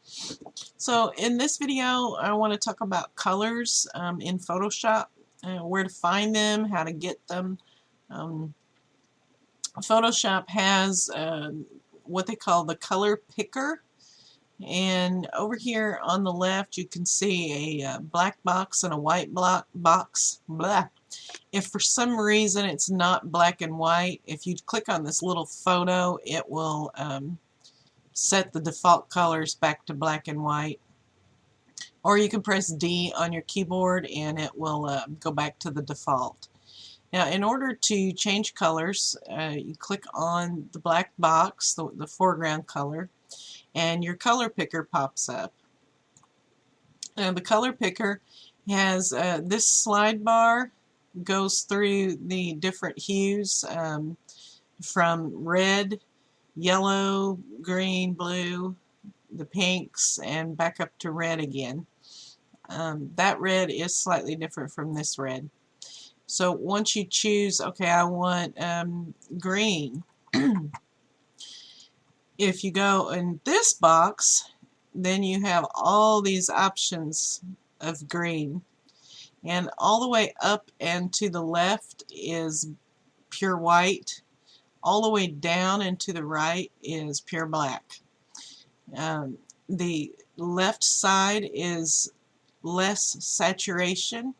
So in this video I want to talk about colors in Photoshop, where to find them, how to get them. Um, Photoshop has what they call the color picker, and over here on the left you can see a black box and a white box. Blah. If for some reason it's not black and white, if you click on this little photo, it will set the default colors back to black and white. Or you can press D on your keyboard and it will go back to the default. Now, in order to change colors, you click on the black box, the foreground color, and your color picker pops up. Now, the color picker has this slide bar, goes through the different hues from red, yellow, green, blue, the pinks, and back up to red again. That red is slightly different from this red. So once you choose, okay, I want green, if you go in this box, then you have all these options of green. And all the way up and to the left is pure white. All the way down and to the right is pure black. The left side is less saturation.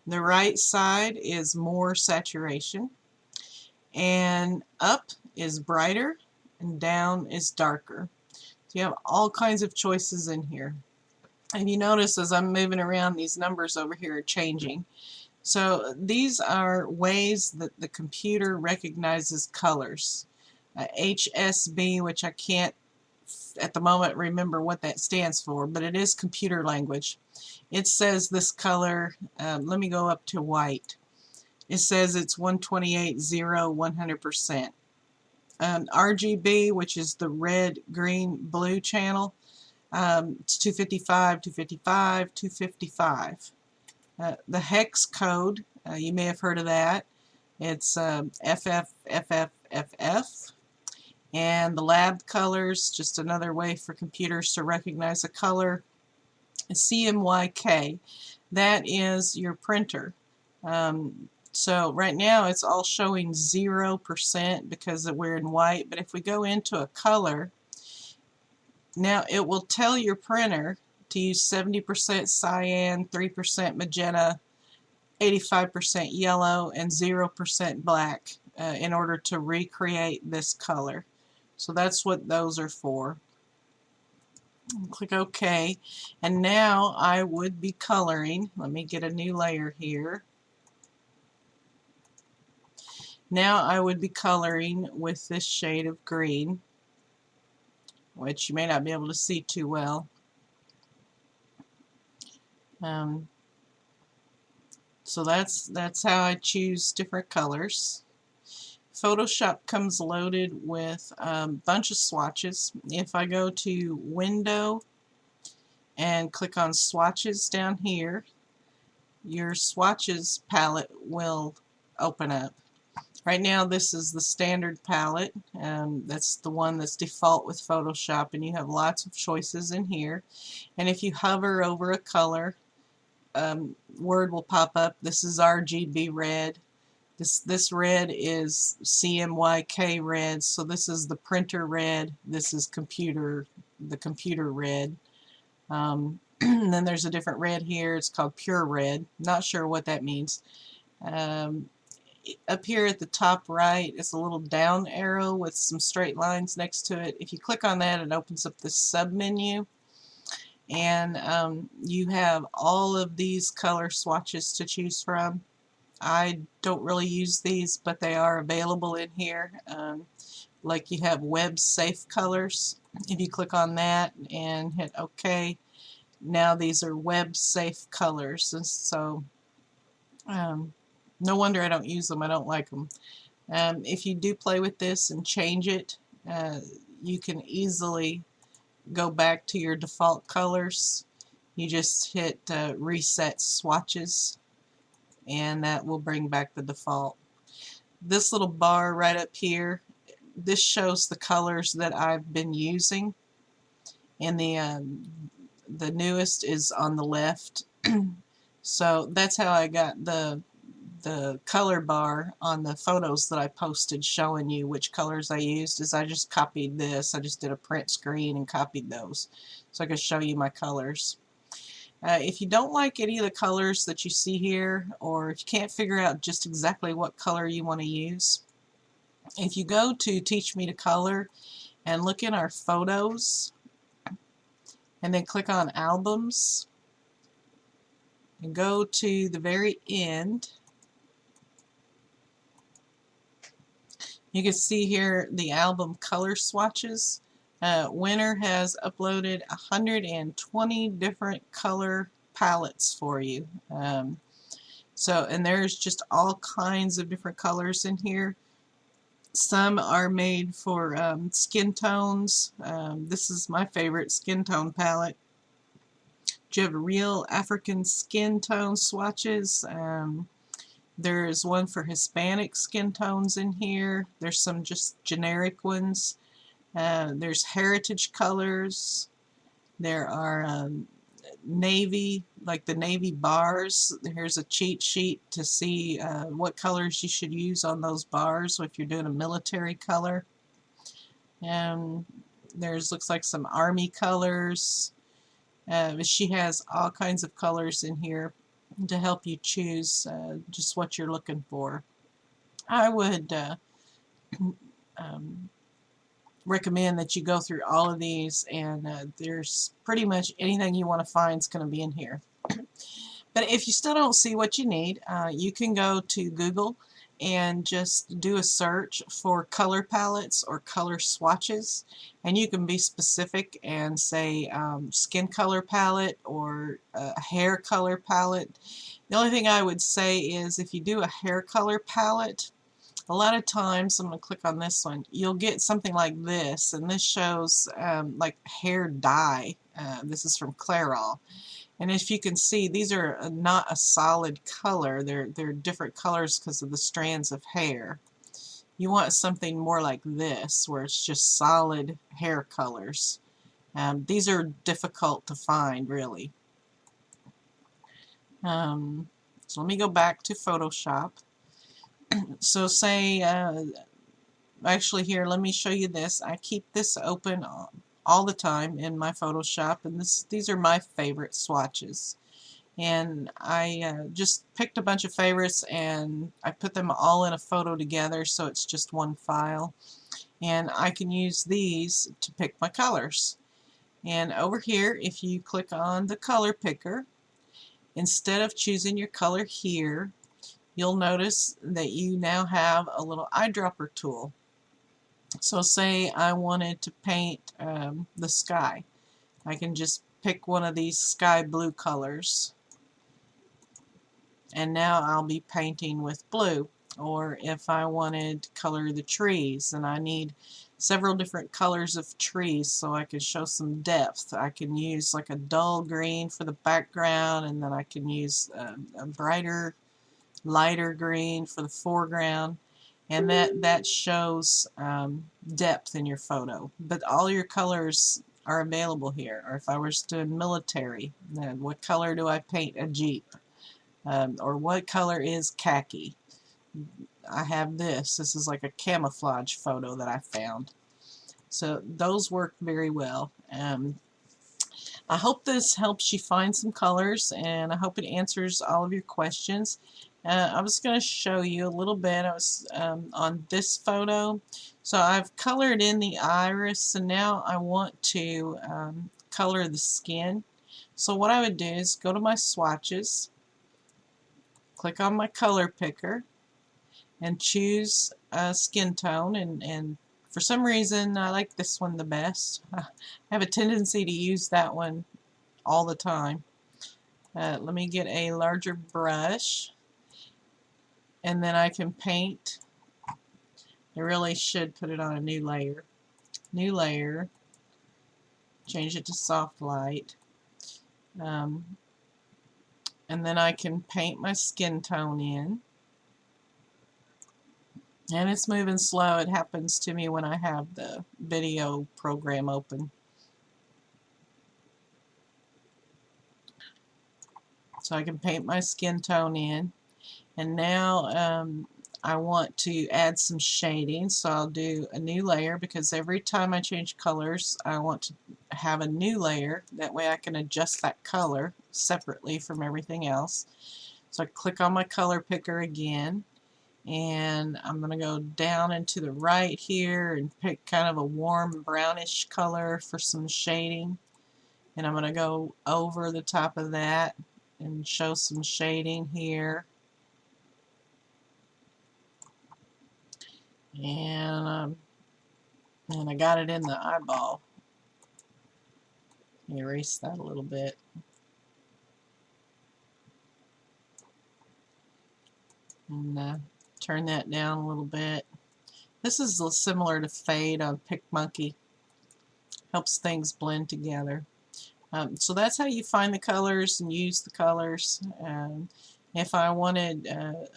The right side is more saturation. And up is brighter and down is darker. So you have all kinds of choices in here. And you notice as I'm moving around, these numbers over here are changing. So these are ways that the computer recognizes colors. HSB, which I can't at the moment remember what that stands for, but it is computer language. It says this color, let me go up to white. It says it's 128, 0, 100%. RGB, which is the red, green, blue channel, it's 255, 255, 255. The hex code, you may have heard of that. It's FFFFFF. And the lab colors, just another way for computers to recognize a color, is CMYK. That is your printer. So right now it's all showing 0% because we're in white, but if we go into a color, now it will tell your printer to use 70% cyan, 3% magenta, 85% yellow, and 0% black in order to recreate this color. So that's what those are for. Click OK, and now I would be coloring. Let me get a new layer here. Now I would be coloring with this shade of green, which you may not be able to see too well. So that's how I choose different colors. Photoshop comes loaded with a bunch of swatches. If I go to Window and click on Swatches down here, your swatches palette will open up. Right now this is the standard palette. That's the one that's default with Photoshop, and you have lots of choices in here. And if you hover over a color, word will pop up. This is RGB red. This red is CMYK red, so this is the printer red. This is the computer red. And then there's a different red here. It's called pure red. Not sure what that means. Up here at the top right is a little down arrow with some straight lines next to it. If you click on that, it opens up this sub menu, and you have all of these color swatches to choose from. I don't really use these, but they are available in here. Like you have web safe colors. If you click on that and hit OK, now these are web safe colors. And so no wonder I don't use them. I don't like them. If you do play with this and change it, you can easily go back to your default colors. You just hit reset swatches, and that will bring back the default. This little bar right up here, this shows the colors that I've been using, and the newest is on the left. So that's how I got the color bar on the photos that I posted showing you which colors I used. Is I just copied this. I just did a print screen and copied those so I could show you my colors. If you don't like any of the colors that you see here, or if you can't figure out just exactly what color you want to use, if you go to Teach Me to Color and look in our photos and then click on Albums and go to the very end, you can see here the album color swatches. Winter has uploaded 120 different color palettes for you. And there's just all kinds of different colors in here. Some are made for skin tones. This is my favorite skin tone palette. You have real African skin tone swatches. There's one for Hispanic skin tones in here. There's some just generic ones. There's heritage colors. There are navy, like the navy bars. Here's a cheat sheet to see what colors you should use on those bars if you're doing a military color. And there's looks like some army colors. She has all kinds of colors in here to help you choose just what you're looking for. I would recommend that you go through all of these, and there's pretty much anything you want to find is going to be in here. But if you still don't see what you need, you can go to Google and just do a search for color palettes or color swatches, and you can be specific and say skin color palette or hair color palette. The only thing I would say is if you do a hair color palette, a lot of times, I'm going to click on this one, you'll get something like this, and this shows like hair dye. This is from Clairol. And if you can see, these are not a solid color. They're different colors because of the strands of hair. You want something more like this, where it's just solid hair colors. These are difficult to find, really. So let me go back to Photoshop. So say, actually here, let me show you this. I keep this open all the time in my Photoshop, and these are my favorite swatches. And I just picked a bunch of favorites and I put them all in a photo together so it's just one file. And I can use these to pick my colors. And over here, if you click on the color picker, instead of choosing your color here, you'll notice that you now have a little eyedropper tool. So say I wanted to paint the sky. I can just pick one of these sky blue colors, and now I'll be painting with blue. Or if I wanted to color the trees, and I need several different colors of trees so I can show some depth, I can use like a dull green for the background, and then I can use a brighter, lighter green for the foreground, and that shows depth in your photo. But all your colors are available here. Or if I was doing military, then what color do I paint a Jeep? Or what color is khaki? I have this. This is like a camouflage photo that I found. So those work very well. I hope this helps you find some colors, and I hope it answers all of your questions. I was going to show you a little bit. I was on this photo. So I've colored in the iris, and now I want to color the skin. So what I would do is go to my swatches, click on my color picker, and choose a skin tone. And for some reason, I like this one the best. I have a tendency to use that one all the time. Let me get a larger brush, and then I can paint. I really should put it on a new layer. New layer. Change it to soft light. And then I can paint my skin tone in. And it's moving slow. It happens to me when I have the video program open. so I can paint my skin tone in. And now I want to add some shading, so I'll do a new layer, because every time I change colors I want to have a new layer. That way I can adjust that color separately from everything else. So I click on my color picker again, and I'm going to go down and to the right here and pick kind of a warm brownish color for some shading. And I'm going to go over the top of that and show some shading here. And I got it in the eyeball. Erase that a little bit. And turn that down a little bit. This is similar to Fade on PicMonkey. Helps things blend together. So that's how you find the colors and use the colors. If I wanted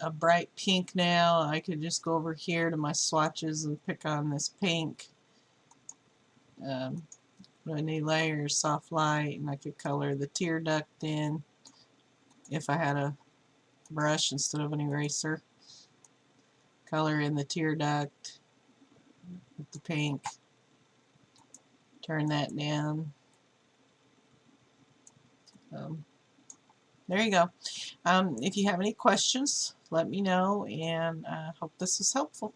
a bright pink now, I could just go over here to my swatches and pick on this pink. Put a new layer, soft light, and I could color the tear duct in if I had a brush instead of an eraser. Color in the tear duct with the pink. Turn that down. There you go. If you have any questions, let me know, and I hope this is helpful.